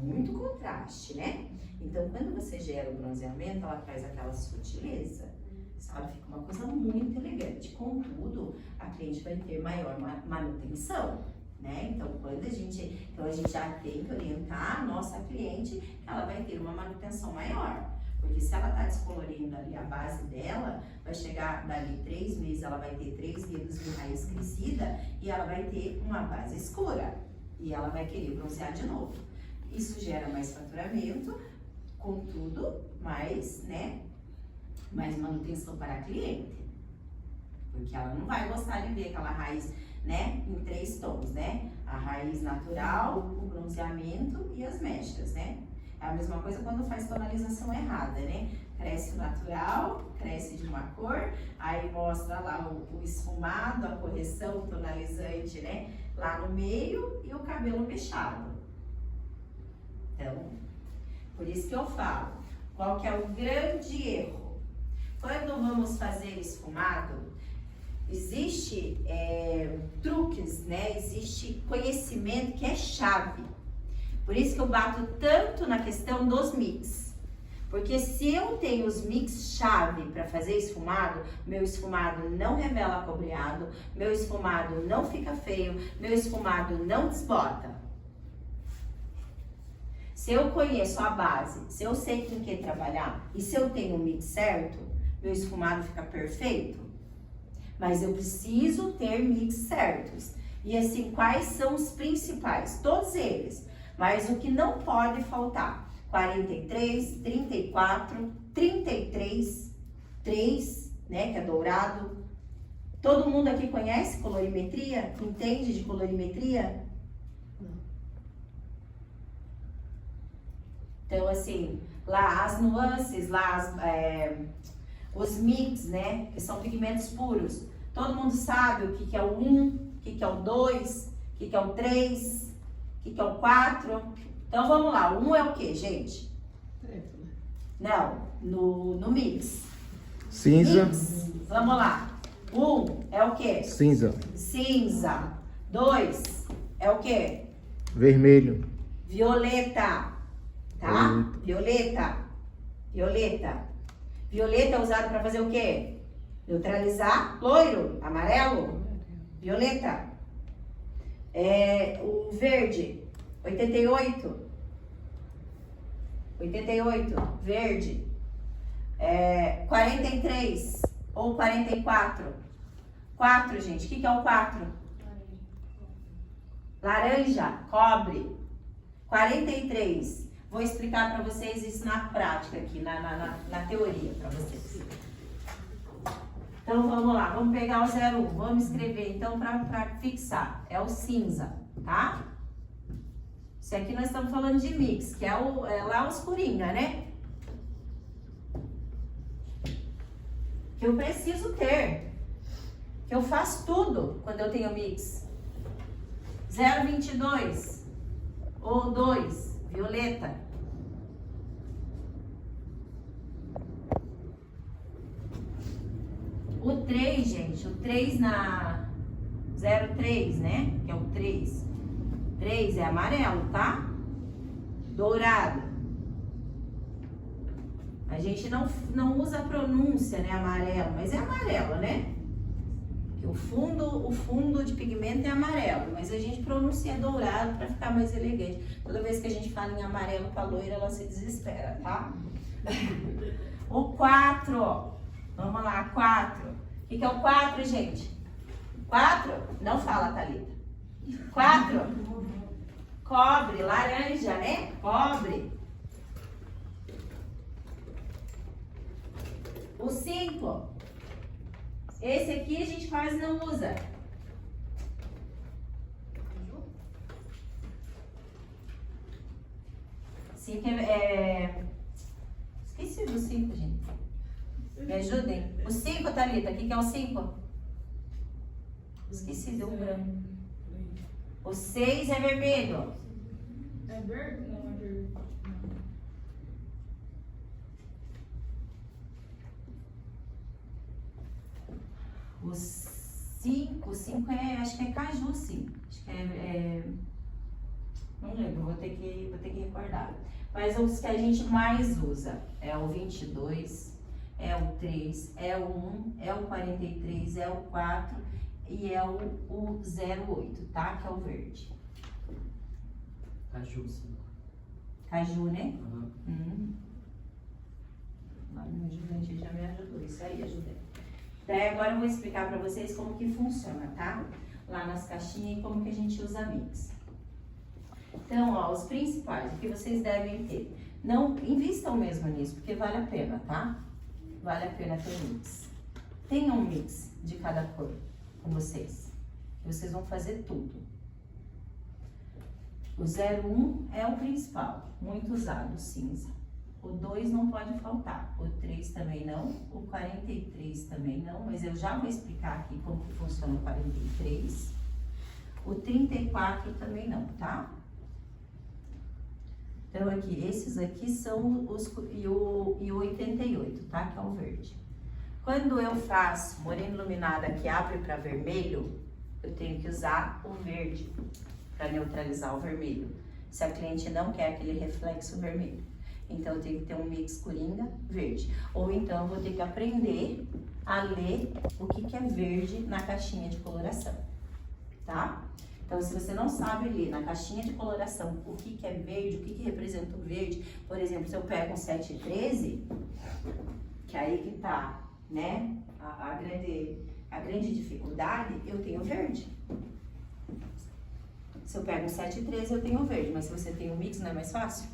muito contraste, né? Então, quando você gera o bronzeamento, ela traz aquela sutileza, sabe? Fica uma coisa muito elegante. Contudo, a cliente vai ter maior manutenção, né? Então, a gente já tem que orientar a nossa cliente que ela vai ter uma manutenção maior. Porque se ela tá descolorindo ali a base dela, vai chegar dali 3 meses, ela vai ter 3 dedos de raiz crescida e ela vai ter uma base escura. E ela vai querer bronzear de novo. Isso gera mais faturamento, contudo, mais manutenção para a cliente. Porque ela não vai gostar de ver aquela raiz, né, em 3 tons, né? A raiz natural, o bronzeamento e as mechas, né? É a mesma coisa quando faz tonalização errada, né? Cresce o natural, cresce de uma cor, aí mostra lá o esfumado, a correção, o tonalizante, né? Lá no meio e o cabelo mechado. Então, por isso que eu falo, qual que é o grande erro? Quando vamos fazer esfumado, existe truques, né? Existe conhecimento que é chave. Por isso que eu bato tanto na questão dos mix. Porque se eu tenho os mix chave para fazer esfumado, meu esfumado não revela cobreado, meu esfumado não fica feio, meu esfumado não desbota. Se eu conheço a base, se eu sei com que trabalhar e se eu tenho o mix certo, meu esfumado fica perfeito. Mas eu preciso ter mix certos. E assim, quais são os principais? Todos eles. Mas o que não pode faltar? 43, 34, 33, 3, né, que é dourado. Todo mundo aqui conhece colorimetria? Entende de colorimetria? Então, assim, lá as nuances, lá os mix, né, que são pigmentos puros. Todo mundo sabe o que é o 1, o que é o 2, o que é o 3, o que é o 4. Então, vamos lá. O 1 é o que, gente? Preto, né? Não, no mix. Cinza. Mix. Vamos lá. 1 é o que? Cinza. Cinza. 2 é o que? Vermelho. Violeta. Tá? Violeta. Violeta. Violeta é usado para fazer o quê? Neutralizar. Loiro. Amarelo. Violeta. O verde. 88. 88. Verde. 43 ou 44. 4, gente. O que é o 4? Laranja. Cobre. 43. Vou explicar para vocês isso na prática aqui, na teoria para vocês. Então, vamos lá. Vamos pegar o 01. Vamos escrever, então, para fixar. É o cinza, tá? Isso aqui nós estamos falando de mix, que é lá os coringa, né? Que eu preciso ter. Que eu faço tudo quando eu tenho mix. 0,22 ou 2, violeta. O 3, gente, o 3 na 03, né? Que é o 3. 3 é amarelo, tá? Dourado. A gente não usa a pronúncia, né? Amarelo, mas é amarelo, né? Porque o fundo de pigmento é amarelo, mas a gente pronuncia dourado para ficar mais elegante. Toda vez que a gente fala em amarelo pra loira, ela se desespera, tá? O 4, ó. Vamos lá, 4. O que é o 4, gente? 4? Não fala, Thalita. 4. Cobre, laranja, né? Cobre. O 5. Esse aqui a gente quase não usa. Cinco Esqueci do 5, gente. Me ajudem. O 5, Thalita. O que é o 5? Esqueci, deu um branco. O 6 é vermelho. É verde? Não, é verde. O 5 acho que é caju, sim. Acho que Não lembro, vou ter que recordar. Mas os que a gente mais usa é o 22, é o 3, é o 1, é o 43, é o 4 e é o 08, tá? Que é o verde. Caju, sim. Caju, né? Uhum. Lá no meu ajudante já me ajudou. Isso aí, ajudei. Daí agora eu vou explicar pra vocês como que funciona, tá? Lá nas caixinhas e como que a gente usa mix. Então, ó, os principais, o que vocês devem ter. Não invistam mesmo nisso, porque vale a pena, tá? Vale a pena ter mix. Tenha um mix de cada cor com vocês. Vocês vão fazer tudo. O 01 é o principal, muito usado, o cinza. O 2 não pode faltar, o 3 também não, o 43 também não, mas eu já vou explicar aqui como que funciona o 43. O 34 também não, tá? Então aqui, esses aqui são os e o 88, tá? Que é o verde. Quando eu faço morena iluminada que abre para vermelho, eu tenho que usar o verde para neutralizar o vermelho. Se a cliente não quer aquele reflexo vermelho. Então, eu tenho que ter um mix coringa verde. Ou então, eu vou ter que aprender a ler o que é verde na caixinha de coloração, tá? Então, se você não sabe ler na caixinha de coloração o que é verde, o que representa o verde, por exemplo, se eu pego um 713, que aí que tá, né, a grande dificuldade, eu tenho verde. Se eu pego um 713, eu tenho verde, mas se você tem um mix, não é mais fácil?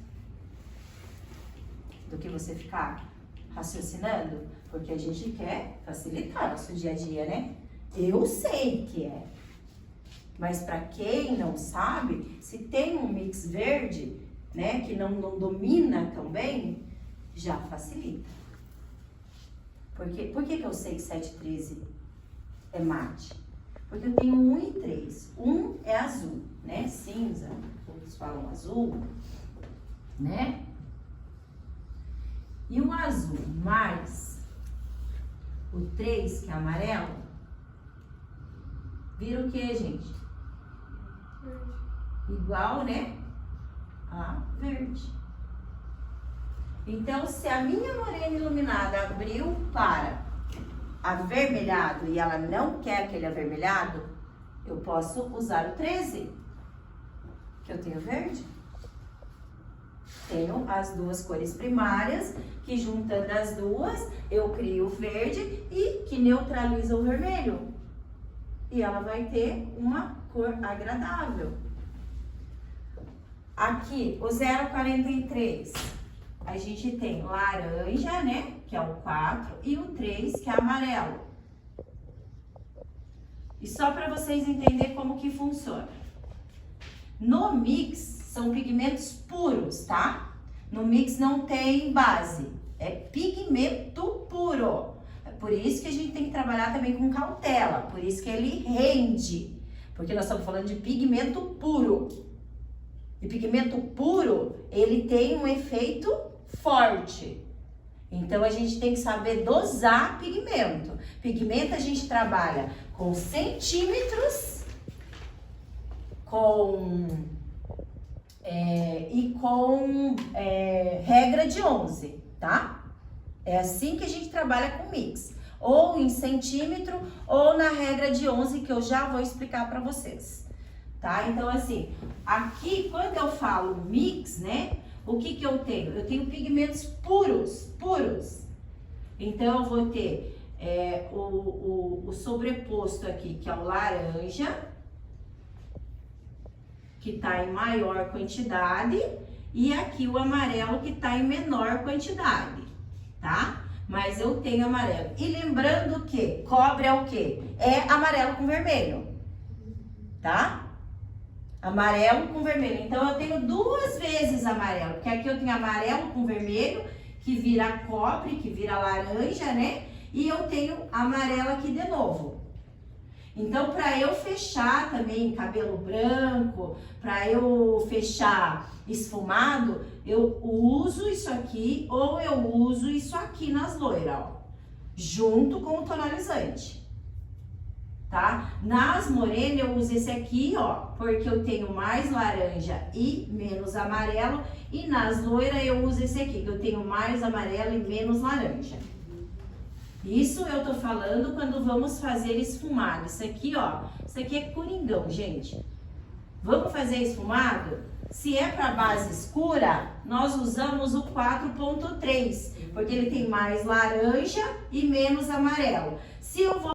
Do que você ficar raciocinando, porque a gente quer facilitar nosso dia a dia, né? Eu sei que é. Mas para quem não sabe, se tem um mix verde, né, que não domina tão bem, já facilita. Por que eu sei que 713 é mate? Porque eu tenho 1 e 3. 1 é azul, né? Cinza, outros falam azul, né? E o azul mais o 3, que é amarelo, vira o que, gente? Verde. Igual, né? A verde. Então, se a minha morena iluminada abriu para avermelhado e ela não quer aquele avermelhado, eu posso usar o 13, que eu tenho verde. Tenho as duas cores primárias, que juntando as duas, eu crio o verde e que neutraliza o vermelho. E ela vai ter uma cor agradável. Aqui, o 043, a gente tem laranja, né, que é o 4, e o 3, que é amarelo. E só para vocês entenderem como que funciona. No mix, são pigmentos puros, tá? No mix não tem base, é pigmento puro. É por isso que a gente tem que trabalhar também com cautela, por isso que ele rende. Porque nós estamos falando de pigmento puro. E pigmento puro, ele tem um efeito forte. Então, a gente tem que saber dosar pigmento. Pigmento a gente trabalha com centímetros, e com regra de 11, tá? É assim que a gente trabalha com mix. Ou em centímetro, ou na regra de 11, que eu já vou explicar para vocês. Tá? Então, assim, aqui, quando eu falo mix, né? O que que eu tenho? Eu tenho pigmentos puros. Então, eu vou ter o sobreposto aqui, que é o laranja, que tá em maior quantidade, e aqui o amarelo, que tá em menor quantidade, tá? Mas eu tenho amarelo. E lembrando que cobre é o quê? É amarelo com vermelho, tá? Amarelo com vermelho. Então, eu tenho 2 vezes amarelo, porque aqui eu tenho amarelo com vermelho, que vira cobre, que vira laranja, né? E eu tenho amarelo aqui de novo. Então, para eu fechar também cabelo branco, para eu fechar esfumado, eu uso isso aqui ou eu uso isso aqui nas loiras, ó, junto com o tonalizante, tá? Nas morenas eu uso esse aqui, ó, porque eu tenho mais laranja e menos amarelo. E nas loiras eu uso esse aqui, que eu tenho mais amarelo e menos laranja. Isso eu tô falando quando vamos fazer esfumado. Isso aqui, ó, isso aqui é coringão, gente. Vamos fazer esfumado? Se é para base escura, nós usamos o 4.3, porque ele tem mais laranja e menos amarelo. Se eu vou